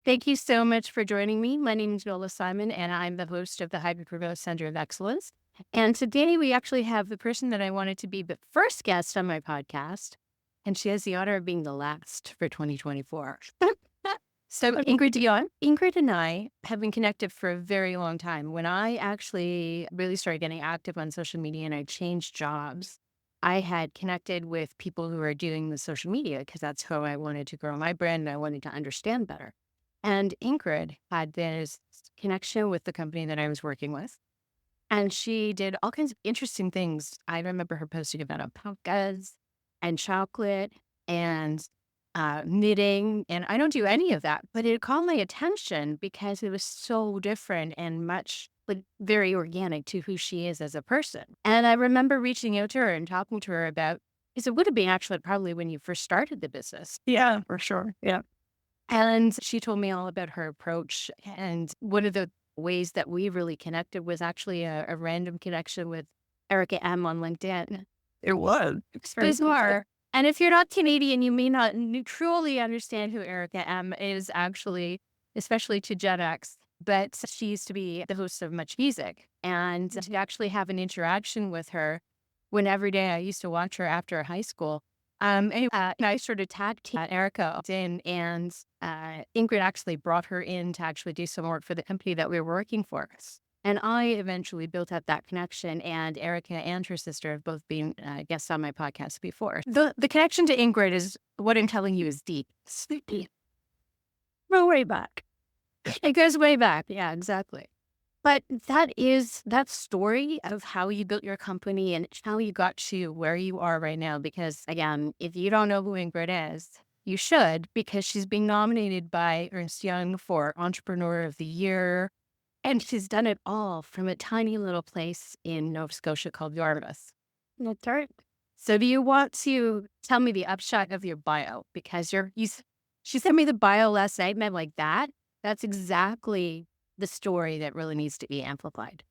Thank you so much for joining me. My name is Nola Simon, and I'm the host of the Hybrid Remote Center of Excellence. And today we actually have the person that I wanted to be the first guest on my podcast, and she has the honor of being the last for 2024. So, Ingrid Deon, Ingrid and I have been connected for a very long time. When I actually really started getting active on social media and I changed jobs, I had connected with people who are doing the social media because that's how I wanted to grow my brand and I wanted to understand better. And Ingrid had this connection with the company that I was working with. And she did all kinds of interesting things. I remember her posting about alpacas and chocolate and knitting. And I don't do any of that, but it caught my attention because it was so different and much like very organic to who she is as a person. And I remember reaching out to her and talking to her about, because it would have been actually probably when you first started the business. Yeah, for sure. Yeah. And she told me all about her approach. And one of the ways that we really connected was actually a random connection with Erica M on LinkedIn. It was. It's Very cool. bizarre. And if you're not Canadian, you may not truly understand who Erica M is actually, especially to Gen X. But she used to be the host of Much Music. And to actually have an interaction with her when every day I used to watch her after high school. And I sort of tag team Erica in, and Ingrid actually brought her in to actually do some work for the company that we were working for. And I eventually built up that connection, and Erica and her sister have both been guests on my podcast before. The connection to Ingrid is what I'm telling you is deep. It's deep. Go way back. It goes way back. Yeah, exactly. But that story of how you built your company and how you got to where you are right now. Because again, if you don't know who Ingrid is, you should, because she's being nominated by Ernst Young for Entrepreneur of the Year. And she's done it all from a tiny little place in Nova Scotia called Yarmouth. That's right. So do you want to tell me the upshot of your bio? Because she sent me the bio last night and I'm like, that's exactly the story that really needs to be amplified.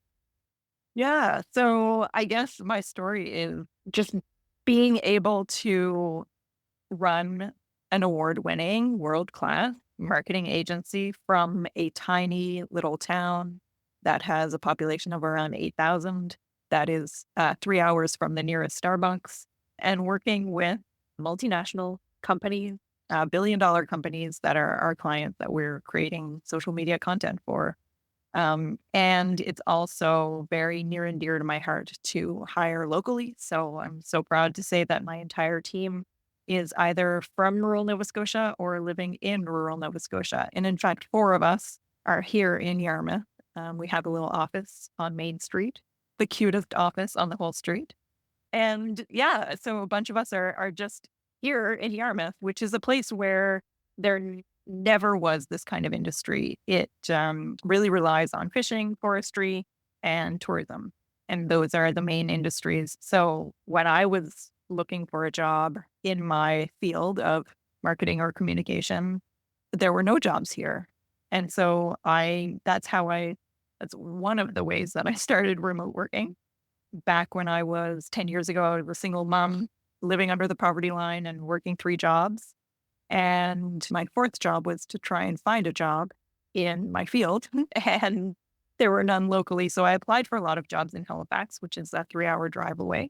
Yeah. So I guess my story is just being able to run an award-winning, world-class marketing agency from a tiny little town that has a population of around 8,000, that is 3 hours from the nearest Starbucks, and working with multinational companies, billion-dollar companies that are our clients that we're creating social media content for. And it's also very near and dear to my heart to hire locally. So I'm so proud to say that my entire team is either from rural Nova Scotia or living in rural Nova Scotia. And in fact, four of us are here in Yarmouth. We have a little office on Main Street, the cutest office on the whole street. And yeah, so a bunch of us are just here in Yarmouth, which is a place where there never was this kind of industry. It really relies on fishing, forestry, and tourism. And those are the main industries. So when I was looking for a job in my field of marketing or communication, there were no jobs here. And so that's one of the ways that I started remote working. Back when I was 10 years ago, I was a single mom living under the poverty line and working three jobs. And my fourth job was to try and find a job in my field, and there were none locally. So I applied for a lot of jobs in Halifax, which is a 3 hour drive away.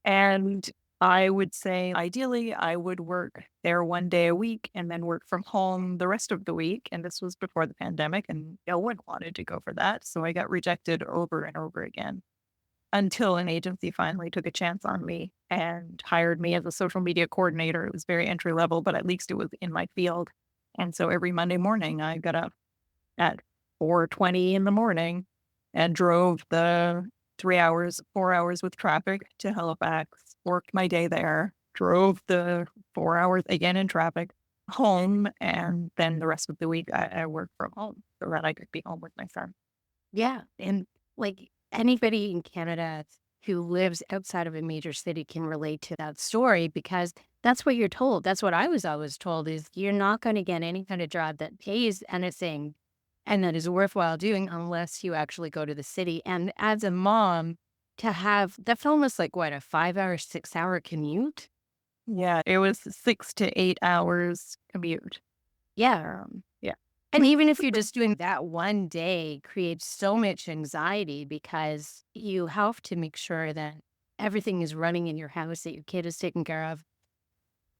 And I would say ideally I would work there one day a week and then work from home the rest of the week. And this was before the pandemic, and no one wanted to go for that. So I got rejected over and over again until an agency finally took a chance on me and hired me as a social media coordinator. It was very entry level, but at least it was in my field. And so every Monday morning, I got up at 4:20 in the morning and drove the 3 hours, 4 hours with traffic to Halifax, worked my day there, drove the 4 hours again in traffic home. And then the rest of the week, I worked from home so that I could be home with my son. Yeah. And like anybody in Canada who lives outside of a major city can relate to that story because that's what you're told. That's what I was always told is you're not going to get any kind of job that pays anything and that is worthwhile doing unless you actually go to the city. And as a mom, to have that's almost like what, a 5 hour, 6 hour commute? Yeah, it was 6 to 8 hours commute. Yeah. Yeah. And even if you're just doing that one day creates so much anxiety because you have to make sure that everything is running in your house, that your kid is taken care of.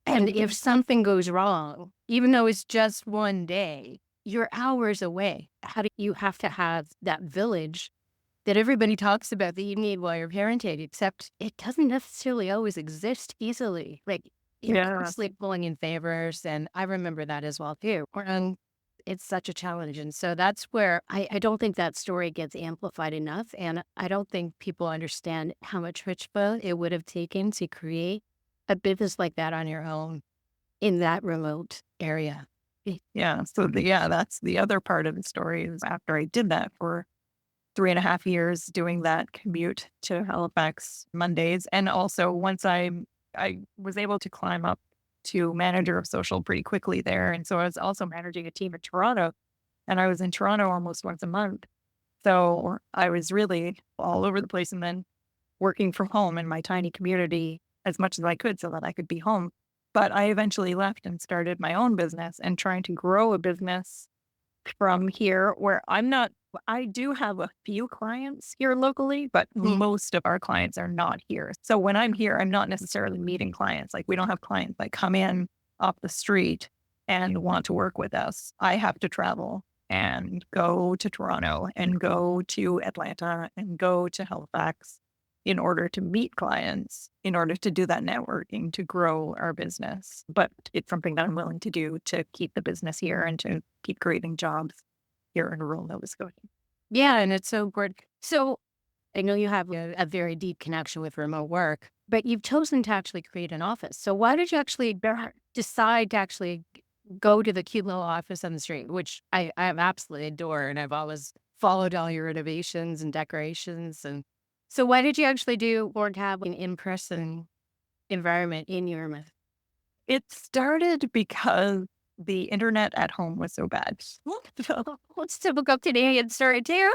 And if something goes wrong, even though it's just one day, you're hours away. How do you have to have that village that everybody talks about that you need while you're parenting, except it doesn't necessarily always exist easily. Like you're Yeah. constantly pulling in favors. And I remember that as well too. And it's such a challenge. And so that's where I don't think that story gets amplified enough. And I don't think people understand how much chutzpah it would have taken to create a business like that on your own in that remote area. Yeah. So that's the other part of the story is after I did that for 3.5 years doing that commute to Halifax Mondays. And also once I was able to climb up to manager of social pretty quickly there. And so I was also managing a team in Toronto and I was in Toronto almost once a month. So I was really all over the place and then working from home in my tiny community as much as I could so that I could be home. But I eventually left and started my own business and trying to grow a business from here where I do have a few clients here locally, but Mm. most of our clients are not here. So when I'm here, I'm not necessarily meeting clients. Like we don't have clients that come in off the street and want to work with us. I have to travel and go to Toronto and go to Atlanta and go to Halifax in order to meet clients, in order to do that networking, to grow our business. But it's something that I'm willing to do to keep the business here and to keep creating jobs here in rural Nova Scotia. Yeah, and it's so important. So I know you have a very deep connection with remote work, but you've chosen to actually create an office. So why did you actually decide to actually go to the cute little office on the street, which I absolutely adore, and I've always followed all your innovations and decorations. And so why did you actually do or have an in-person environment in Yarmouth? It started because the internet at home was so bad. So, What's typical Canadian story too?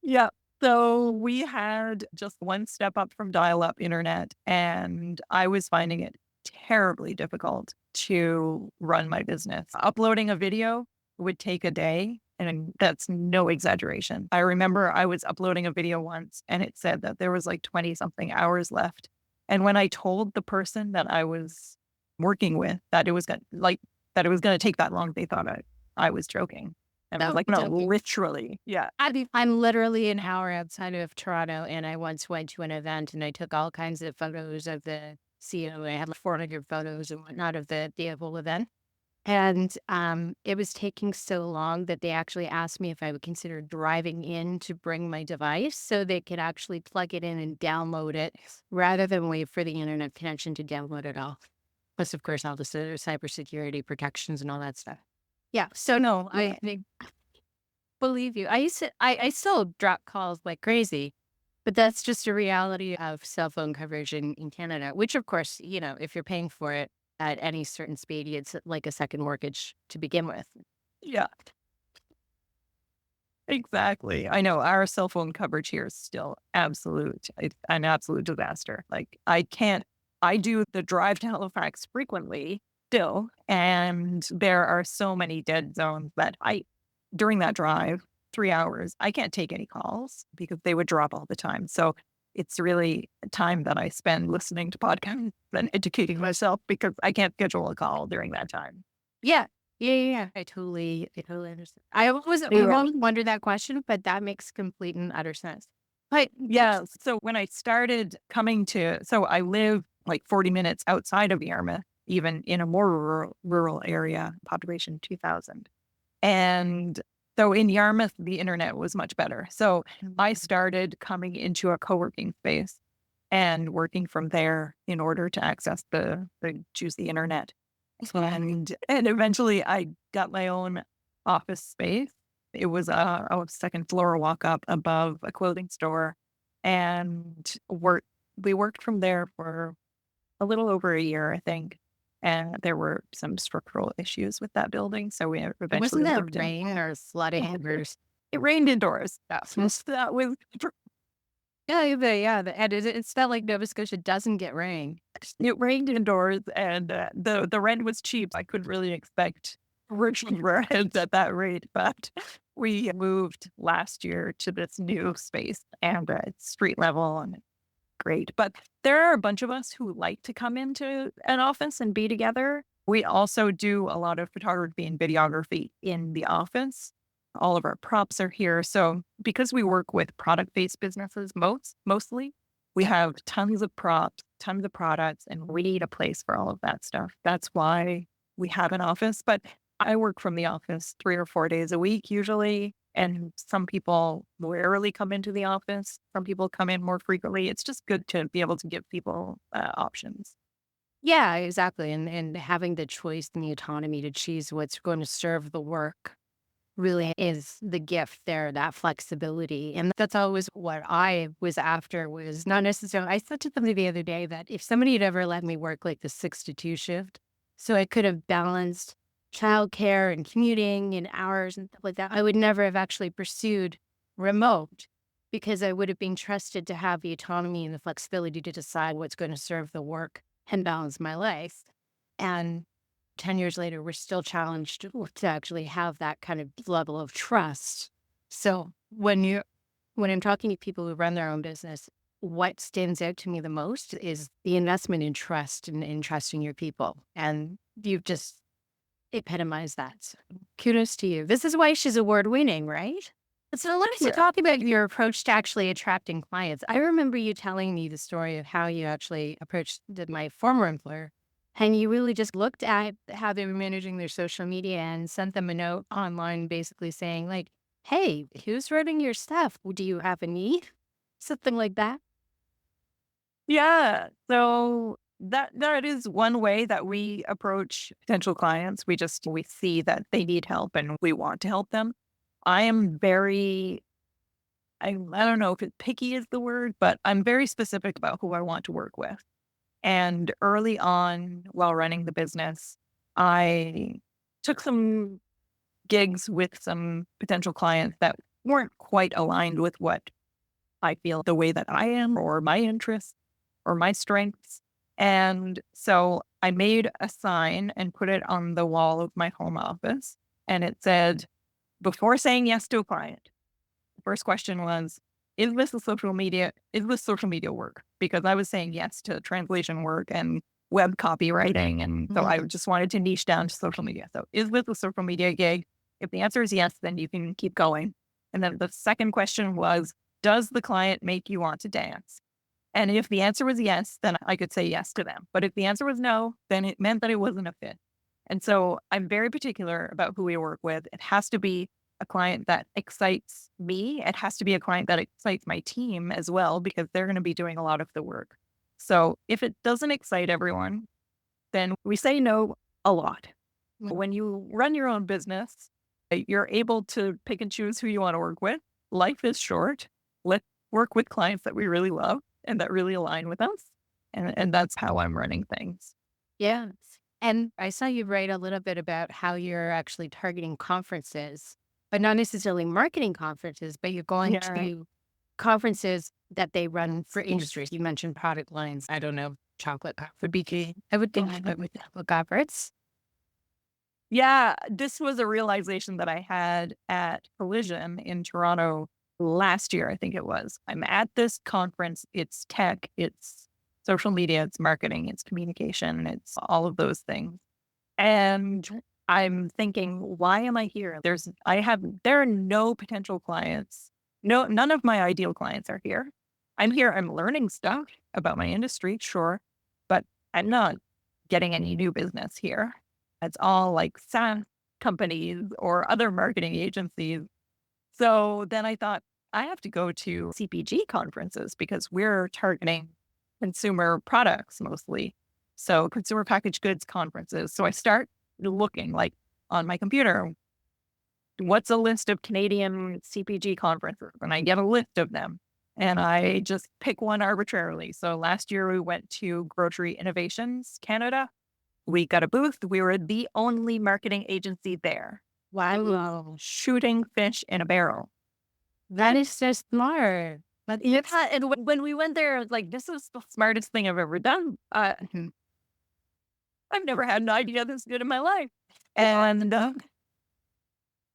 yeah. So we had just one step up from dial up internet, and I was finding it terribly difficult to run my business. Uploading a video would take a day, and that's no exaggeration. I remember I was uploading a video once and it said that there was like 20 something hours left. And when I told the person that I was working with that it was going to take that long, they thought I was joking. And I was No, like, no, joking. literally. Yeah. I'm literally an hour outside of Toronto, and I once went to an event, and I took all kinds of photos of the CEO. I had like 400 photos and whatnot of the whole event. And it was taking so long that they actually asked me if I would consider driving in to bring my device so they could actually plug it in and download it rather than wait for the internet connection to download it all. Plus, of course, all the cybersecurity protections and all that stuff. Yeah. So no, Yeah. I believe you. I still drop calls like crazy, but that's just a reality of cell phone coverage in Canada, which of course, if you're paying for it at any certain speed, it's like a second mortgage to begin with. Yeah, exactly. I know our cell phone coverage here is still an absolute disaster. Like I do the drive to Halifax frequently still, and there are so many dead zones that during that drive, 3 hours, I can't take any calls because they would drop all the time. So it's really time that I spend listening to podcasts and educating myself because I can't schedule a call during that time. Yeah. Yeah. I totally understand. I've always wondered that question, but that makes complete and utter sense. But Yeah. So when I started so I live like 40 minutes outside of Yarmouth, even in a more rural area, population 2,000. And so in Yarmouth, the internet was much better. So I started coming into a co-working space and working from there in order to access choose the internet. And eventually I got my own office space. It was a second floor walk up above a clothing store and we worked from there for a little over a year, I think. And there were some structural issues with that building. So we eventually wasn't that moved in. rain or flooding or It rained indoors. stuff? That was And it's not like Nova Scotia doesn't get rain. it rained indoors and the rent was cheap. I couldn't really expect we're shaking our heads at that rate, but we moved last year to this new space and it's street level and it's great. But there are a bunch of us who like to come into an office and be together. We also do a lot of photography and videography in the office. All of our props are here. So because we work with product-based businesses mostly, we have tons of props, tons of products, and we need a place for all of that stuff. That's why we have an office. But I work from the office 3 or 4 days a week usually. And some people rarely come into the office. Some people come in more frequently. It's just good to be able to give people options. Yeah, exactly. And having the choice and the autonomy to choose what's going to serve the work really is the gift there, that flexibility. And that's always what I was after was not necessarily, I said to somebody the other day that if somebody had ever let me work like the 6 to 2 shift, so I could have balanced childcare and commuting and hours and stuff like that, I would never have actually pursued remote because I would have been trusted to have the autonomy and the flexibility to decide what's going to serve the work and balance my life. And 10 years later, we're still challenged to actually have that kind of level of trust. So when I'm talking to people who run their own business, what stands out to me the most is the investment in trust and in trusting your people. And you've just epitomized that. So kudos to you. This is why she's award winning, right? So let's Yeah. talk about your approach to actually attracting clients. I remember you telling me the story of how you actually approached my former employer. And you really just looked at how they were managing their social media and sent them a note online basically saying, like, hey, who's running your stuff? Do you have a need? Something like that. Yeah. So that is one way that we approach potential clients. We see that they need help and we want to help them. I am very I don't know if picky is the word, but I'm very specific about who I want to work with. And early on while running the business, I took some gigs with some potential clients that weren't quite aligned with what I feel the way that I am or my interests or my strengths. And so I made a sign and put it on the wall of my home office. And it said, before saying yes to a client, the first question was, is this social media work? Because I was saying yes to translation work and web copywriting. And so I Mhm. just wanted to niche down to social media. So is this a social media gig? If the answer is yes, then you can keep going. And then the second question was, does the client make you want to dance? And if the answer was yes, then I could say yes to them. But if the answer was no, then it meant that it wasn't a fit. And so I'm very particular about who we work with. It has to be a client that excites me. It has to be a client that excites my team as well, because they're going to be doing a lot of the work. So if it doesn't excite everyone, then we say no a lot. Mm. When you run your own business, you're able to pick and choose who you want to work with. Life is short. Let's work with clients that we really love and that really align with us. And that's how I'm running things. Yeah. And I saw you write a little bit about how you're actually targeting conferences, but not necessarily marketing conferences, but you're going Yeah. to conferences that they run for industries. You mentioned product lines. I don't know, chocolate would be key. I would think I would look efforts. Yeah. This was a realization that I had at Collision in Toronto last year, I think it was. I'm at this conference. It's tech, it's social media, it's marketing, it's communication, it's all of those things. And I'm thinking, why am I here? There are no potential clients. No, none of my ideal clients are here. I'm here, I'm learning stuff about my industry, sure, but I'm not getting any new business here. It's all like SaaS companies or other marketing agencies. So then I thought I have to go to CPG conferences because we're targeting consumer products mostly. So consumer packaged goods conferences. So I start looking like on my computer, what's a list of Canadian CPG conferences? And I get a list of them and I just pick one arbitrarily. So last year we went to Grocery Innovations Canada. We got a booth. We were the only marketing agency there, Wow. shooting fish in a barrel. That is so smart. But Yeah, it's and when we went there, I was like, this is the smartest thing I've ever done. I've never had an idea this good in my life.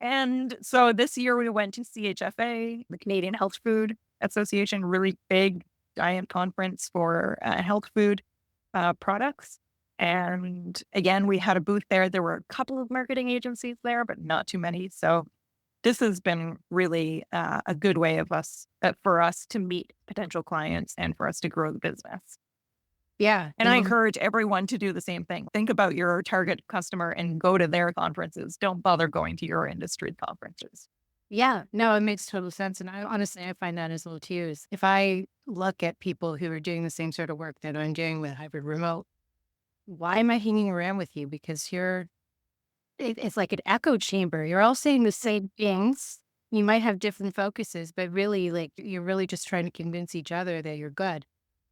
And so this year we went to CHFA, the Canadian Health Food Association, really big, giant conference for health food products. And again, we had a booth there. There were a couple of marketing agencies there, but not too many. So this has been really a good way of us for us to meet potential clients and for us to grow the business. Yeah. And I encourage everyone to do the same thing. Think about your target customer and go to their conferences. Don't bother going to your industry conferences. Yeah, no, it makes total sense. And I find that as well too. Is if I look at people who are doing the same sort of work that I'm doing with hybrid remote, why am I hanging around with you? Because it's like an echo chamber. You're all saying the same things. You might have different focuses, but really, like, you're really just trying to convince each other that you're good.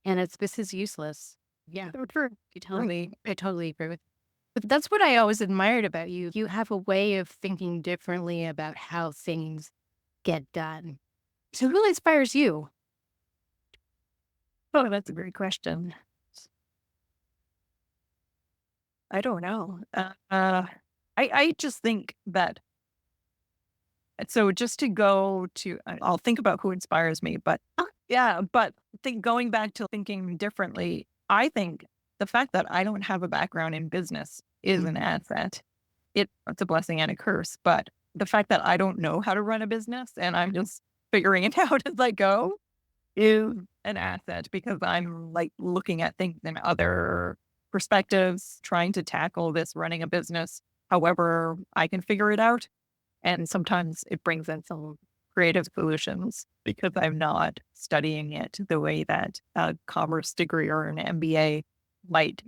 And this is useless. Yeah, So true. I totally agree with. But that's what I always admired about you. You have a way of thinking differently about how things get done. So who inspires you? Oh, that's a great question. I don't know. I just think that, so just to go to, I'll think about who inspires me, but yeah, but going back to thinking differently, I think the fact that I don't have a background in business is an asset. It's a blessing and a curse, but the fact that I don't know how to run a business and I'm just figuring it out as I go is an asset because I'm like looking at things in other perspectives, trying to tackle this running a business however I can figure it out. And sometimes it brings in some creative solutions because I'm not studying it the way that a commerce degree or an MBA might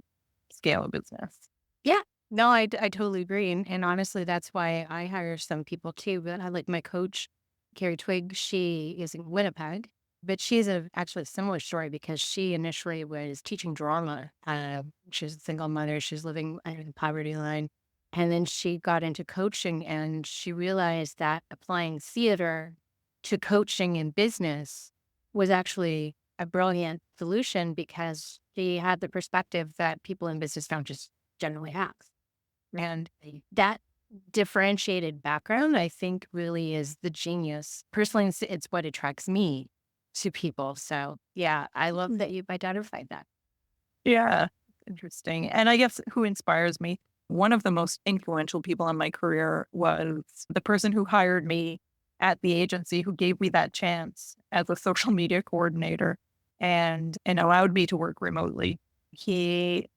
scale a business. Yeah. No, I totally agree. And honestly, that's why I hire some people too. But I like my coach, Carrie Twigg, she is in Winnipeg, but she's actually a similar story because she initially was teaching drama. She's a single mother. She's living under the poverty line. And then she got into coaching and she realized that applying theater to coaching in business was actually a brilliant solution because she had the perspective that people in business don't just generally have. And that differentiated background, I think, really is the genius. Personally, it's what attracts me to people. So, yeah, I love that you've identified that. Yeah, interesting. And I guess who inspires me? One of the most influential people in my career was the person who hired me at the agency, who gave me that chance as a social media coordinator and allowed me to work remotely. He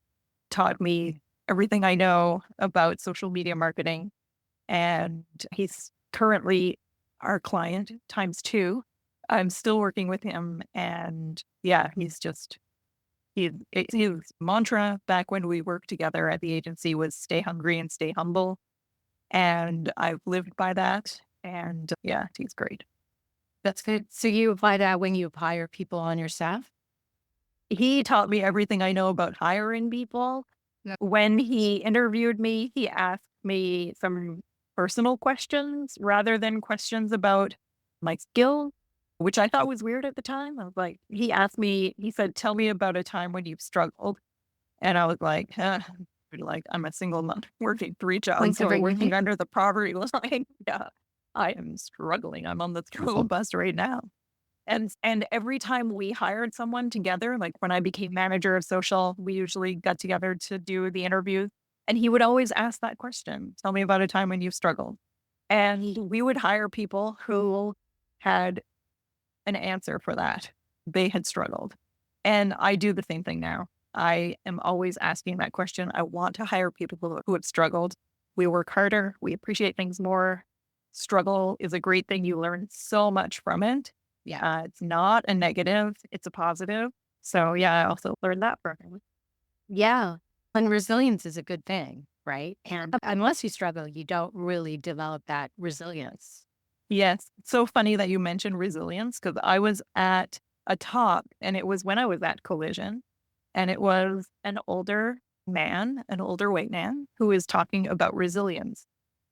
taught me everything I know about social media marketing, and he's currently our client times two. I'm still working with him, and yeah, his mantra back when we worked together at the agency was stay hungry and stay humble. And I've lived by that. And yeah, he's great. That's good. So you apply that when you hire people on your staff? He taught me everything I know about hiring people. Yeah. When he interviewed me, he asked me some personal questions rather than questions about my skills, which I thought was weird at the time. I was like, he said, tell me about a time when you've struggled. And I was like, I'm a single mom working 3 jobs, so working under the poverty line. Yeah, I am struggling. I'm on the school bus right now. And every time we hired someone together, like when I became manager of social, we usually got together to do the interviews. And he would always ask that question, tell me about a time when you've struggled. And we would hire people who had an answer for that. They had struggled. And I do the same thing now. I am always asking that question. I want to hire people who have struggled. We work harder. We appreciate things more. Struggle is a great thing. You learn so much from it. Yeah, it's not a negative. It's a positive. So yeah, I also learned that from him. Yeah. And resilience is a good thing, right? And unless you struggle, you don't really develop that resilience. Yes. It's so funny that you mentioned resilience because I was at a talk and it was when I was at Collision and it was an older white man who was talking about resilience.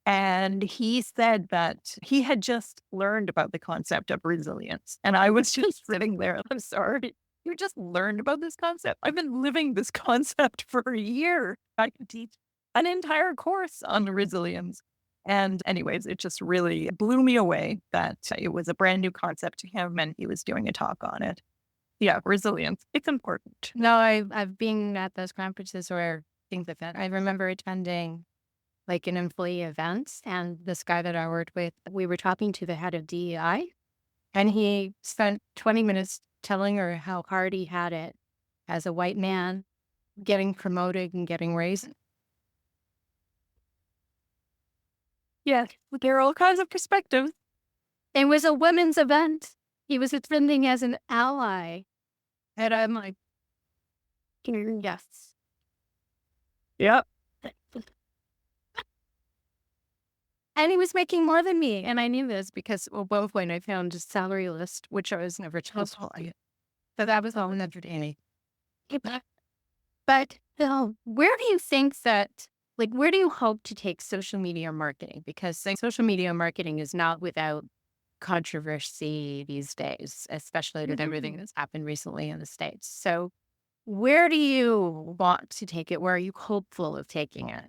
And he said that he had just learned about the concept of resilience. And I was just sitting there. I'm sorry. you just learned about this concept. I've been living this concept for a year. I could teach an entire course on resilience. And anyways, it just really blew me away that it was a brand new concept to him and he was doing a talk on it. Yeah, resilience. It's important. No, I've been at those conferences or things like that. I remember attending like an employee event, and this guy that I worked with, we were talking to the head of DEI, and he spent 20 minutes telling her how hard he had it as a white man getting promoted and getting raised. Yeah, there are all kinds of perspectives. It was a women's event. He was attending as an ally. And I'm like, yes. Yep. And he was making more than me. And I knew this because, well, both when I found his salary list, which I was never told. So that was all entertaining. But where do you think that, like, where do you hope to take social media marketing? Because like, social media marketing is not without controversy these days, especially with everything that's happened recently in the States. So where do you want to take it? Where are you hopeful of taking it?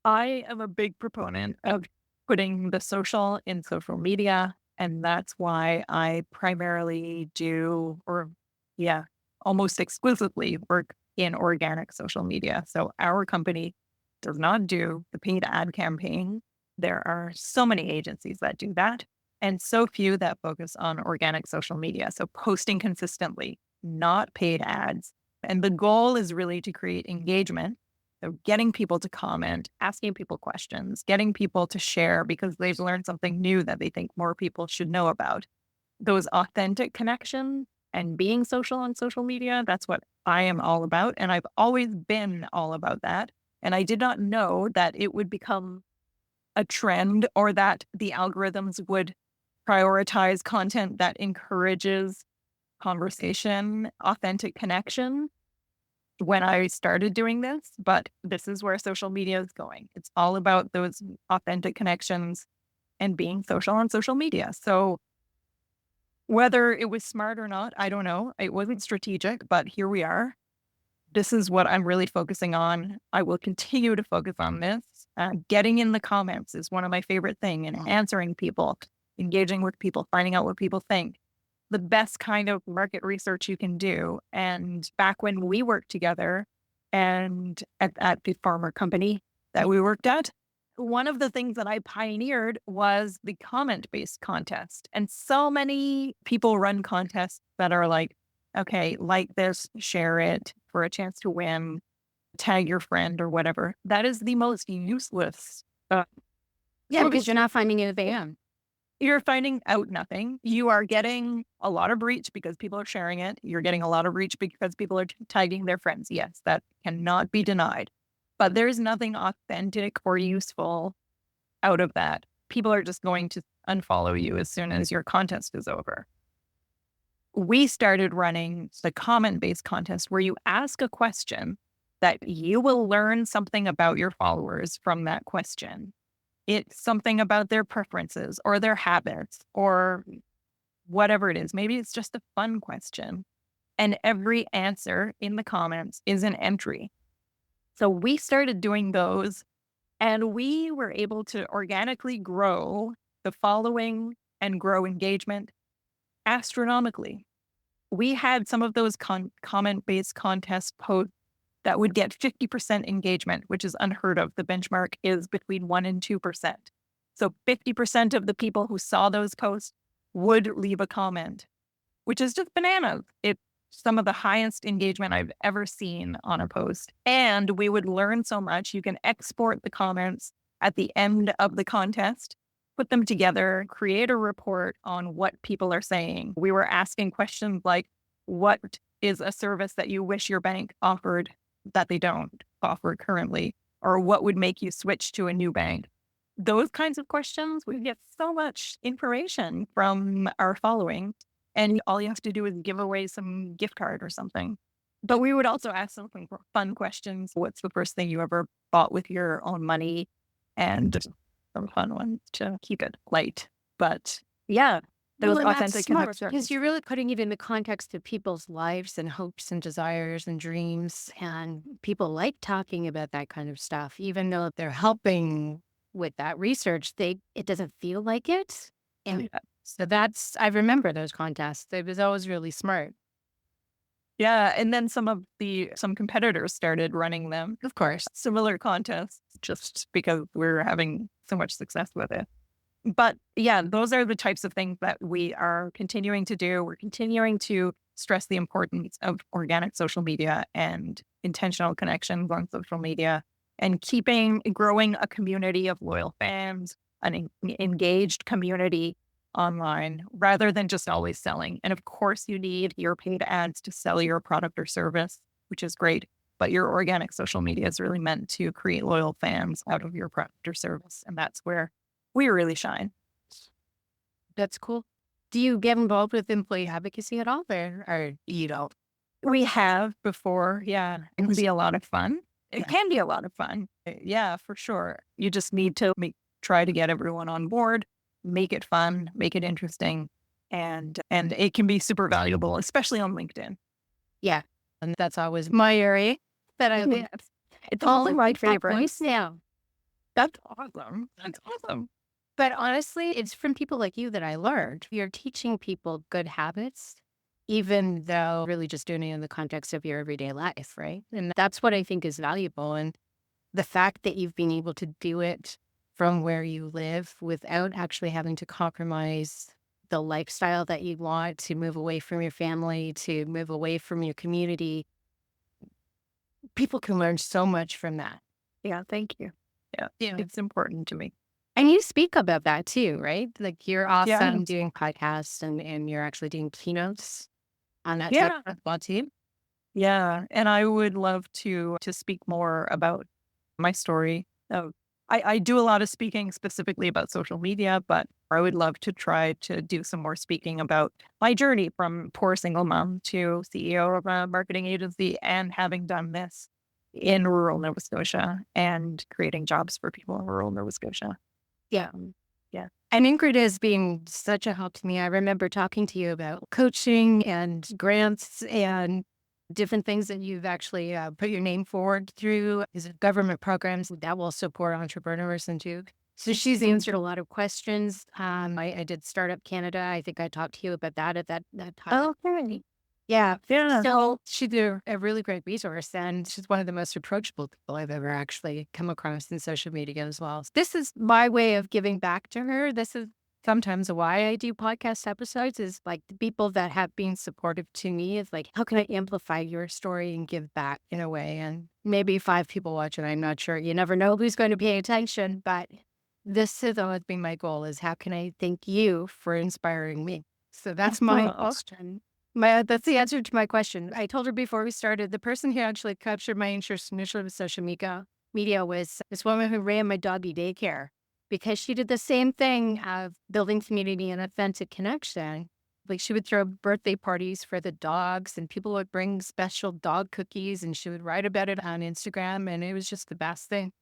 I am a big proponent of putting the social in social media. And that's why I primarily do, or yeah, almost exclusively work in organic social media. So our company does not do the paid ad campaign. There are so many agencies that do that and so few that focus on organic social media. So posting consistently, not paid ads. And the goal is really to create engagement. So getting people to comment, asking people questions, getting people to share because they've learned something new that they think more people should know about. Those authentic connections and being social on social media, that's what I am all about. And I've always been all about that. And I did not know that it would become a trend or that the algorithms would prioritize content that encourages conversation, authentic connection when I started doing this, but this is where social media is going. It's all about those authentic connections and being social on social media. So whether it was smart or not, I don't know. It wasn't strategic, but here we are. This is what I'm really focusing on. I will continue to focus on this. Getting in the comments is one of my favorite things, and answering people, engaging with people, finding out what people think. The best kind of market research you can do. And back when we worked together and at the farmer company that we worked at, one of the things that I pioneered was the comment-based contest. And so many people run contests that are like, okay, like this, share it for a chance to win, tag your friend or whatever. That is the most useless. Yeah, because you're not finding a fan. You're finding out nothing. You are getting a lot of reach because people are sharing it. You're getting a lot of reach because people are tagging their friends. Yes, that cannot be denied. But there's nothing authentic or useful out of that. People are just going to unfollow you as soon as your contest is over. We started running the comment-based contest where you ask a question that you will learn something about your followers from that question. It's something about their preferences or their habits or whatever it is. Maybe it's just a fun question. And every answer in the comments is an entry. So we started doing those and we were able to organically grow the following and grow engagement astronomically. We had some of those comment-based contest posts that would get 50% engagement, which is unheard of. The benchmark is between 1% and 2%. So 50% of the people who saw those posts would leave a comment, which is just bananas. It's some of the highest engagement I've ever seen on a post. And we would learn so much. You can export the comments at the end of the contest, put them together, create a report on what people are saying. We were asking questions like, what is a service that you wish your bank offered that they don't offer currently? Or what would make you switch to a new bank? Those kinds of questions, we get so much information from our following. And all you have to do is give away some gift card or something. But we would also ask some fun questions. What's the first thing you ever bought with your own money? And some fun ones to keep it light. But yeah, that was Well, and that's authentic and smart abstract. because you're really putting it in the context of people's lives and hopes and desires and dreams. And people like talking about that kind of stuff, even though they're helping with that research, it doesn't feel like it. And Yeah. so I remember those contests. It was always really smart. Yeah, and then some competitors started running them, Of course. similar contests, just because we're having so much success with it. But yeah, those are the types of things that we are continuing to do. We're continuing to stress the importance of organic social media and intentional connections on social media and growing a community of loyal fans, engaged community online rather than just always selling. And of course, you need your paid ads to sell your product or service, which is great. But your organic social media is really meant to create loyal fans out of your product or service. And that's where we really shine. That's cool. Do you get involved with employee advocacy at all there, or you don't? We have before. Yeah. It can be a lot of fun. It can be a lot of fun. Yeah, for sure. You just need to try to get everyone on board, make it fun, make it interesting. And it can be super valuable, especially on LinkedIn. Yeah. And that's always my area that I Mhm. it's all my favorite. Voice now. That's awesome. That's awesome. But honestly, it's from people like you that I learned. You're teaching people good habits, even though really just doing it in the context of your everyday life, right? And that's what I think is valuable. And the fact that you've been able to do it from where you live without actually having to compromise the lifestyle that you want, to move away from your family, to move away from your community, people can learn so much from that. Yeah, thank you. Yeah, Yeah. it's important to me. And you speak about that too, right? Like you're Yeah. awesome doing podcasts and you're actually doing keynotes on that type Yeah. of law team. Yeah, and I would love to speak more about my story. I do a lot of speaking specifically about social media, but I would love to try to do some more speaking about my journey from poor single mom to CEO of a marketing agency and having done this in rural Nova Scotia and creating jobs for people in rural Nova Scotia. Yeah. Yeah. And Ingrid has been such a help to me. I remember talking to you about coaching and grants and different things that you've actually put your name forward through. Is it government programs that will support entrepreneurs and too? So she's answered a lot of questions. I did Startup Canada. I think I talked to you about that at that time. Oh, okay. Yeah. Yeah. So she's a really great resource, and she's one of the most approachable people I've ever actually come across in social media as well. This is my way of giving back to her. This is sometimes why I do podcast episodes, is like the people that have been supportive to me is like, how can I amplify your story and give back in a way? And maybe 5 people watch it. I'm not sure. You never know who's going to pay attention, but this has always been my goal, is how can I thank you for inspiring me? So that's my Aw. question. That's the answer to my question. I told her before we started, the person who actually captured my interest initially with social media was this woman who ran my doggy daycare, because she did the same thing of building community and authentic connection. Like she would throw birthday parties for the dogs and people would bring special dog cookies and she would write about it on Instagram. And it was just the best thing.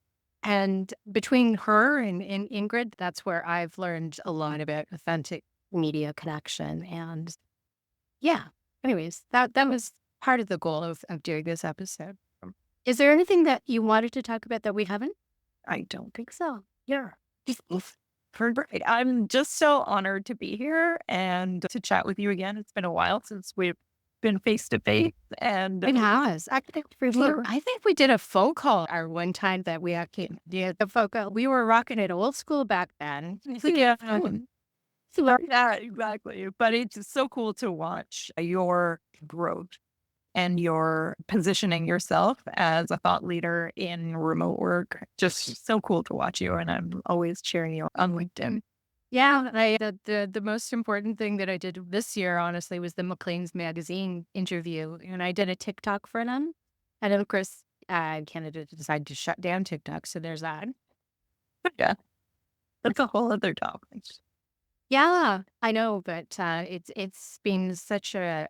And between her and Ingrid, that's where I've learned a lot about authentic media connection. And yeah. Anyways, that was part of the goal of doing this episode. Is there anything that you wanted to talk about that we haven't? I don't think so. Yeah. Great. I'm just so honored to be here and to chat with you again. It's been a while since we've been face to face. And It has. I think we did a phone call our one time that we actually did a phone call. We were rocking it old school back then. yeah, yeah, exactly. But it's so cool to watch your growth and your positioning yourself as a thought leader in remote work. Just so cool to watch you. And I'm always cheering you on LinkedIn. Yeah, the most important thing that I did this year, honestly, was the Maclean's magazine interview, and I did a TikTok for them. And then, of course, Canada decided to shut down TikTok, so there's that. Yeah. That's a whole other topic. Yeah, I know, but it's been such a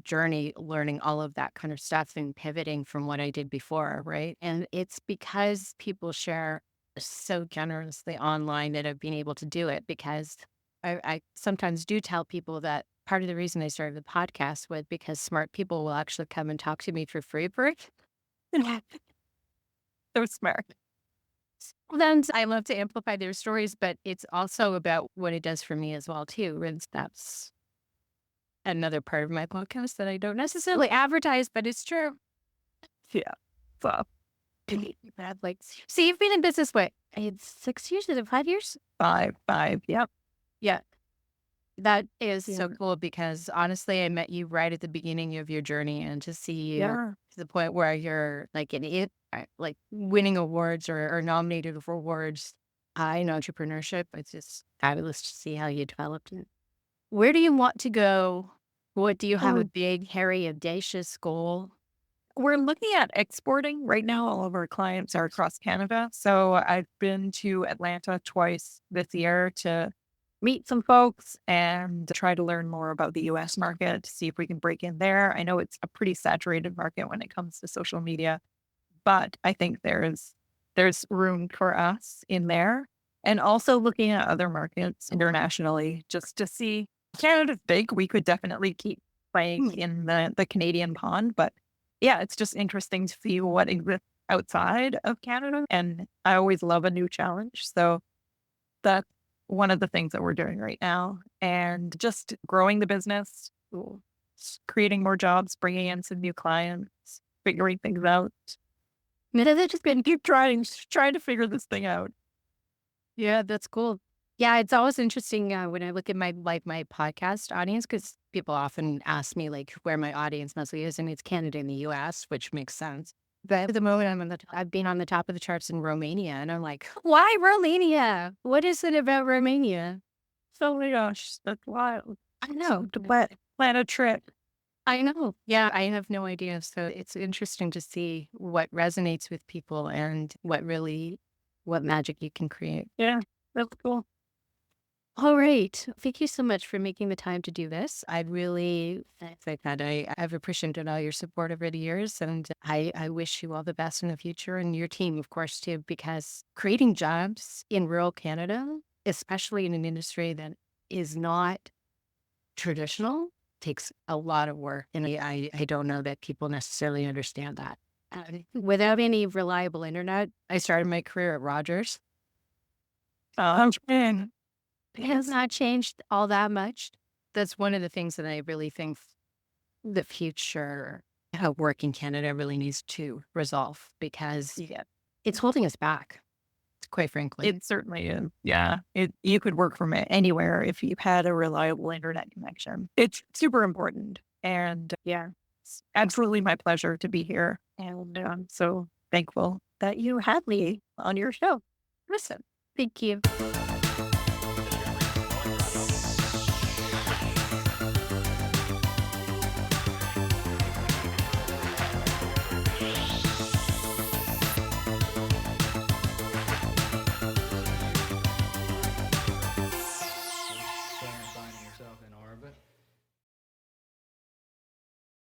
journey learning all of that kind of stuff and pivoting from what I did before, right? And it's because people share so generously online that I've been able to do it, because I sometimes do tell people that part of the reason I started the podcast was because smart people will actually come and talk to me for free for it. So smart. Then I love to amplify their stories, but it's also about what it does for me as well too. And that's another part of my podcast that I don't necessarily advertise, but it's true. Yeah. So Bad, like, so you've been in business what? It's 6 years, is it 5 years? five. Yep. Yeah. That is Yeah. so cool because honestly, I met you right at the beginning of your journey and to see you Yeah. to the point where you're like an it, like winning awards or nominated for awards in entrepreneurship. It's just fabulous to see how you developed it. Where do you want to go? What do you have a Um, big, hairy, audacious goal? we're looking at exporting right now. All of our clients are across Canada. So I've been to Atlanta twice this year to meet some folks and try to learn more about the US market, see if we can break in there. I know it's a pretty saturated market when it comes to social media, but I think there's room for us in there. And also looking at other markets internationally just to see Canada's big. We could definitely keep playing in the Canadian pond, but yeah, it's just interesting to see what exists outside of Canada. And I always love a new challenge. So that's one of the things that we're doing right now. And just growing the business, creating more jobs, bringing in some new clients, figuring things out. That just been Keep trying to figure this thing out. Yeah, that's cool. Yeah, it's always interesting when I look at my podcast audience because people often ask me like where my audience mostly is, and it's Canada and the U.S., which makes sense. But at the moment, I've been on the top of the charts in Romania, and I'm like, why Romania? What is it about Romania? Oh my gosh, that's wild. I know. To plan a trip. I know. Yeah, I have no idea. So it's interesting to see what resonates with people and what magic you can create. Yeah, that's cool. All right. Thank you so much for making the time to do this. I've appreciated all your support over the years, and I wish you all the best in the future and your team, of course, too, because creating jobs in rural Canada, especially in an industry that is not traditional, takes a lot of work. And I don't know that people necessarily understand that. Without any reliable internet, I started my career at Rogers. Man, It has not changed all that much. That's one of the things that I really think the future of work in Canada really needs to resolve because yeah, it's holding us back, quite frankly. it certainly is. Yeah, you could work from anywhere if you had a reliable internet connection. It's super important, and yeah, it's absolutely my pleasure to be here, and I'm so thankful that you had me on your show. Listen, thank you.